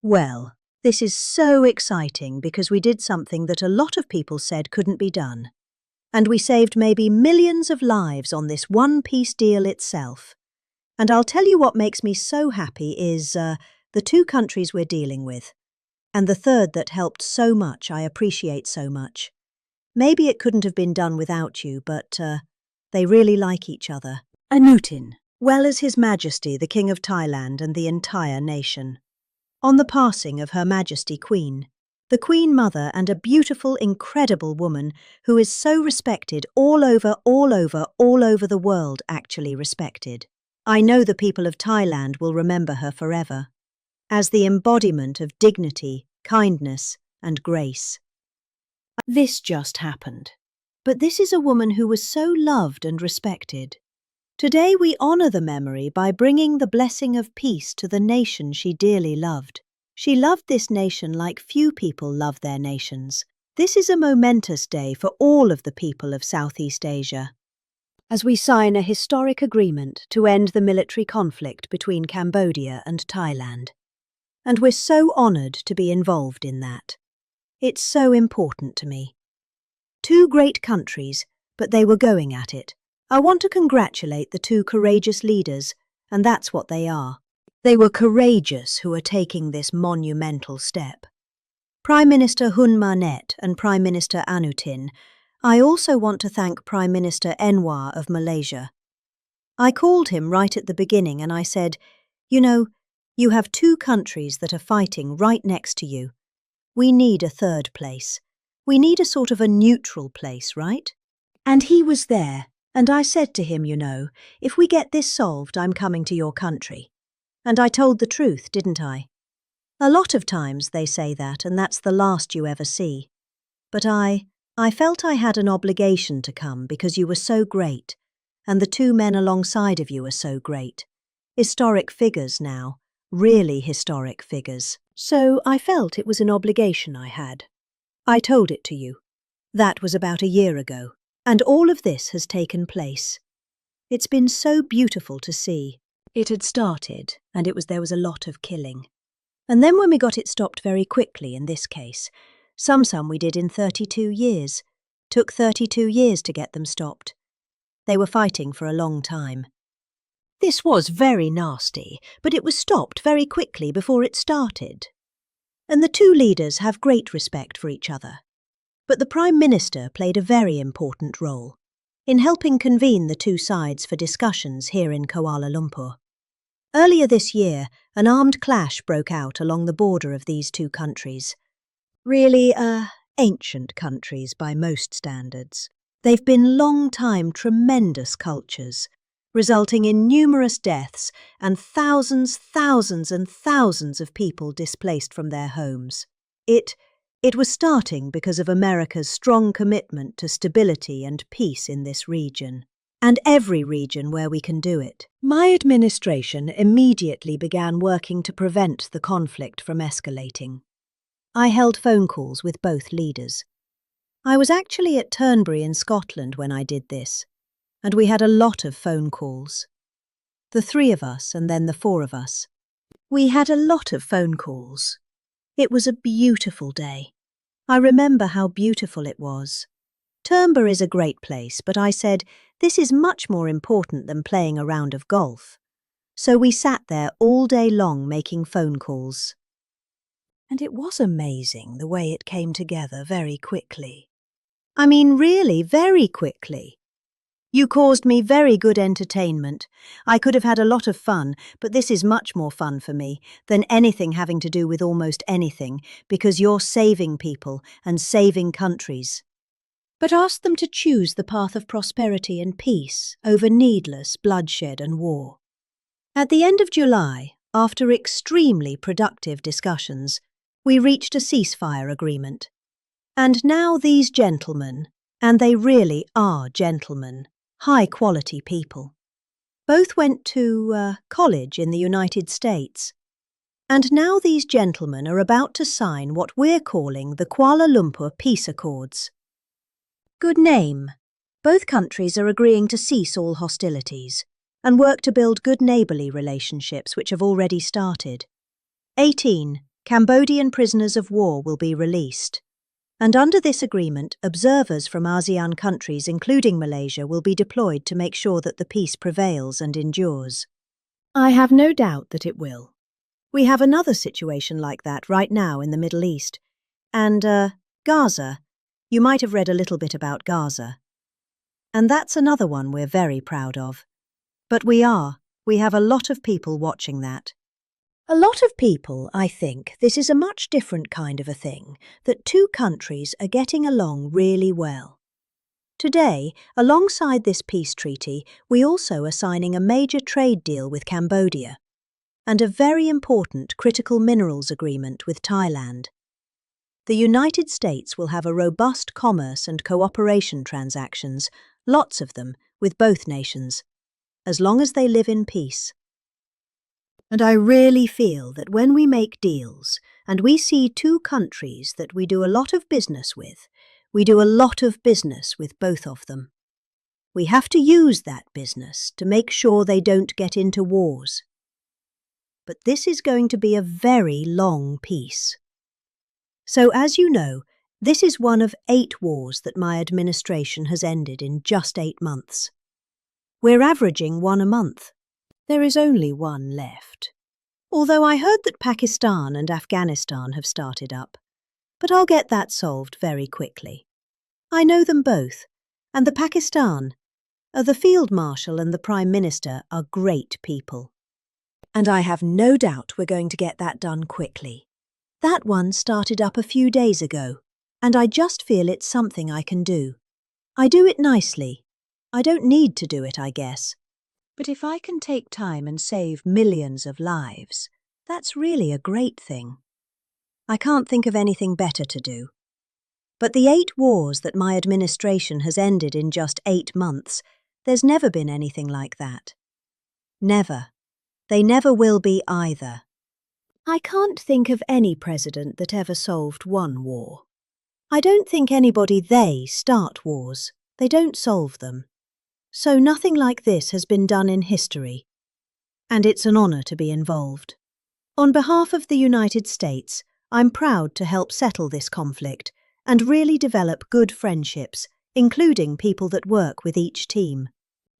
Well, this is so exciting because we did something that a lot of people said couldn't be done. And we saved maybe millions of lives on this one-piece deal itself. And I'll tell you what makes me so happy is the two countries we're dealing with. And the third that helped so much, I appreciate so much. Maybe it couldn't have been done without you, but they really like each other. Anutin, well as His Majesty the King of Thailand and the entire nation. On the passing of Her Majesty Queen, the Queen Mother and a beautiful, incredible woman who is so respected all over the world, actually respected. I know the people of Thailand will remember her forever, as the embodiment of dignity, kindness, and grace. This just happened. But this is a woman who was so loved and respected. Today we honor the memory by bringing the blessing of peace to the nation she dearly loved. She loved this nation like few people love their nations. This is a momentous day for all of the people of Southeast Asia, as we sign a historic agreement to end the military conflict between Cambodia and Thailand. And we're so honored to be involved in that. It's so important to me. Two great countries, but they were going at it. I want to congratulate the two courageous leaders, and that's what they are. They were courageous who are taking this monumental step. Prime Minister Hun Manet and Prime Minister Anutin. I also want to thank Prime Minister Anwar of Malaysia. I called him right at the beginning and I said, you have two countries that are fighting right next to you. We need a third place. We need a sort of a neutral place, right? And he was there, and I said to him, if we get this solved, I'm coming to your country. And I told the truth, didn't I? A lot of times they say that, and that's the last you ever see. But I felt I had an obligation to come because you were so great, and the two men alongside of you are so great. Historic figures now, really historic figures. So I felt it was an obligation I had. I told it to you. That was about a year ago, and all of this has taken place. It's been so beautiful to see. It had started, and there was a lot of killing. And then when we got it stopped very quickly in this case, some we did in 32 years. Took 32 years to get them stopped. They were fighting for a long time. This was very nasty, but it was stopped very quickly before it started. And the two leaders have great respect for each other. But the Prime Minister played a very important role in helping convene the two sides for discussions here in Kuala Lumpur. Earlier this year, an armed clash broke out along the border of these two countries. Really, ancient countries by most standards. They've been long-time tremendous cultures, resulting in numerous deaths and thousands and thousands of people displaced from their homes. It was starting because of America's strong commitment to stability and peace in this region, and every region where we can do it. My administration immediately began working to prevent the conflict from escalating. I held phone calls with both leaders. I was actually at Turnberry in Scotland when I did this, and we had a lot of phone calls. The three of us and then the four of us. We had a lot of phone calls. It was a beautiful day. I remember how beautiful it was. Turnberry is a great place, but I said, this is much more important than playing a round of golf. So we sat there all day long making phone calls. And it was amazing the way it came together very quickly. I mean, really, very quickly. You caused me very good entertainment. I could have had a lot of fun, but this is much more fun for me than anything having to do with almost anything, because you're saving people and saving countries. But ask them to choose the path of prosperity and peace over needless bloodshed and war. At the end of July, after extremely productive discussions, we reached a ceasefire agreement. And now these gentlemen, and they really are gentlemen, high-quality people, both went to college in the United States. And now these gentlemen are about to sign what we're calling the Kuala Lumpur Peace Accords. Good name. Both countries are agreeing to cease all hostilities and work to build good neighbourly relationships which have already started. 18. Cambodian prisoners of war will be released. And under this agreement, observers from ASEAN countries, including Malaysia, will be deployed to make sure that the peace prevails and endures. I have no doubt that it will. We have another situation like that right now in the Middle East. And, Gaza. You might have read a little bit about Gaza. And that's another one we're very proud of. But we have a lot of people watching that. A lot of people, I think, this is a much different kind of a thing, that two countries are getting along really well. Today, alongside this peace treaty, we also are signing a major trade deal with Cambodia and a very important critical minerals agreement with Thailand. The United States will have a robust commerce and cooperation transactions, lots of them, with both nations, as long as they live in peace. And I really feel that when we make deals and we see two countries that we do a lot of business with, we do a lot of business with both of them. We have to use that business to make sure they don't get into wars. But this is going to be a very long peace. So as you know, this is one of 8 wars that my administration has ended in just 8 months. We're averaging 1 a month. There is only 1 left. Although I heard that Pakistan and Afghanistan have started up. But I'll get that solved very quickly. I know them both, and the Pakistan, the Field Marshal and the Prime Minister are great people. And I have no doubt we're going to get that done quickly. That one started up a few days ago, and I just feel it's something I can do. I do it nicely. I don't need to do it, I guess. But if I can take time and save millions of lives, that's really a great thing. I can't think of anything better to do. But the 8 wars that my administration has ended in just 8 months, there's never been anything like that. Never. They never will be either. I can't think of any president that ever solved one war. I don't think they start wars. They don't solve them. So nothing like this has been done in history. And it's an honor to be involved. On behalf of the United States, I'm proud to help settle this conflict and really develop good friendships, including people that work with each team.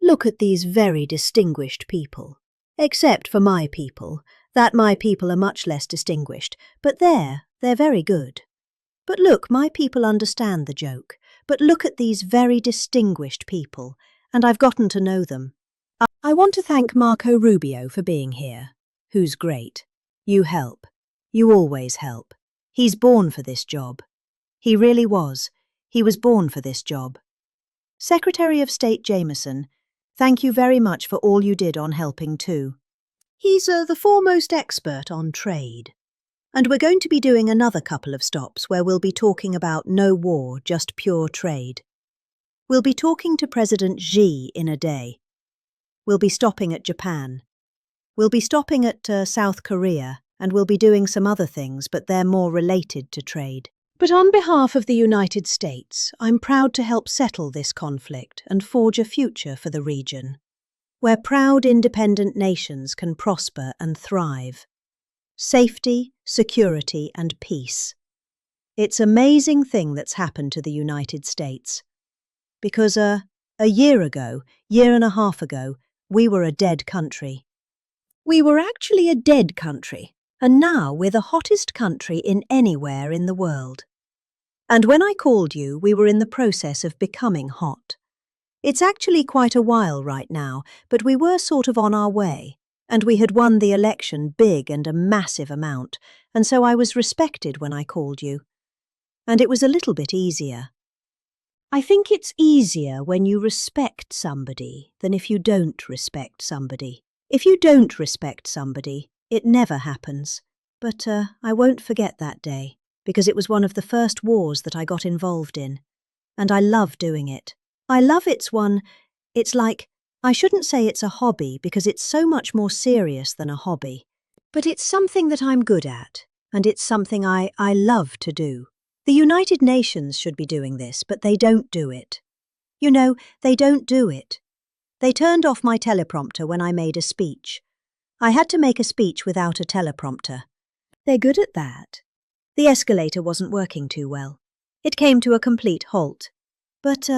Look at these very distinguished people. Except for my people, that my people are much less distinguished, but they're very good. But look, my people understand the joke. But look at these very distinguished people, and I've gotten to know them. I want to thank Marco Rubio for being here, who's great. You help. You always help. He's born for this job. He really was. He was born for this job. Secretary of State Jameson, thank you very much for all you did on helping too. He's the foremost expert on trade. And we're going to be doing another couple of stops where we'll be talking about no war, just pure trade. We'll be talking to President Xi in a day. We'll be stopping at Japan. We'll be stopping at South Korea, and we'll be doing some other things, but they're more related to trade. But on behalf of the United States, I'm proud to help settle this conflict and forge a future for the region, where proud independent nations can prosper and thrive. Safety, security, and peace. It's an amazing thing that's happened to the United States. Because a year and a half ago, we were a dead country. We were actually a dead country, and now we're the hottest country in anywhere in the world. And when I called you, we were in the process of becoming hot. It's actually quite a while right now, but we were sort of on our way, and we had won the election big and a massive amount, and so I was respected when I called you. And it was a little bit easier. I think it's easier when you respect somebody than if you don't respect somebody. If you don't respect somebody, it never happens. But I won't forget that day, because it was one of the first wars that I got involved in. And I love doing it. It's like, I shouldn't say it's a hobby because it's so much more serious than a hobby. But it's something that I'm good at, and it's something I love to do. The United Nations should be doing this, but they don't do it. You know, they don't do it. They turned off my teleprompter when I made a speech. I had to make a speech without a teleprompter. They're good at that. The escalator wasn't working too well. It came to a complete halt. But,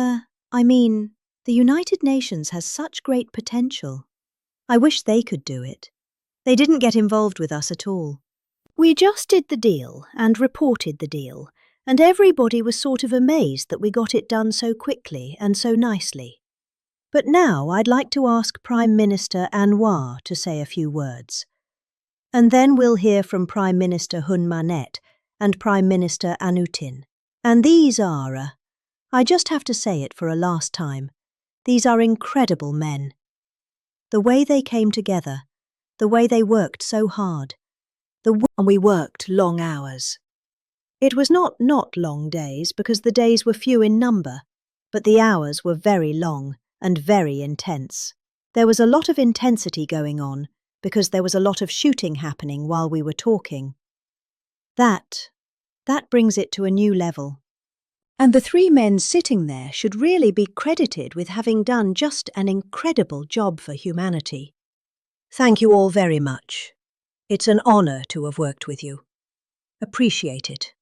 the United Nations has such great potential. I wish they could do it. They didn't get involved with us at all. We just did the deal and reported the deal, and everybody was sort of amazed that we got it done so quickly and so nicely. But now I'd like to ask Prime Minister Anwar to say a few words. And then we'll hear from Prime Minister Hun Manet and Prime Minister Anutin. And these are, I just have to say it for a last time, these are incredible men. The way they came together, the way they worked so hard, and we worked long hours. It was not long days because the days were few in number, but the hours were very long and very intense. There was a lot of intensity going on because there was a lot of shooting happening while we were talking. That brings it to a new level. And the three men sitting there should really be credited with having done just an incredible job for humanity. Thank you all very much. It's an honor to have worked with you. Appreciate it.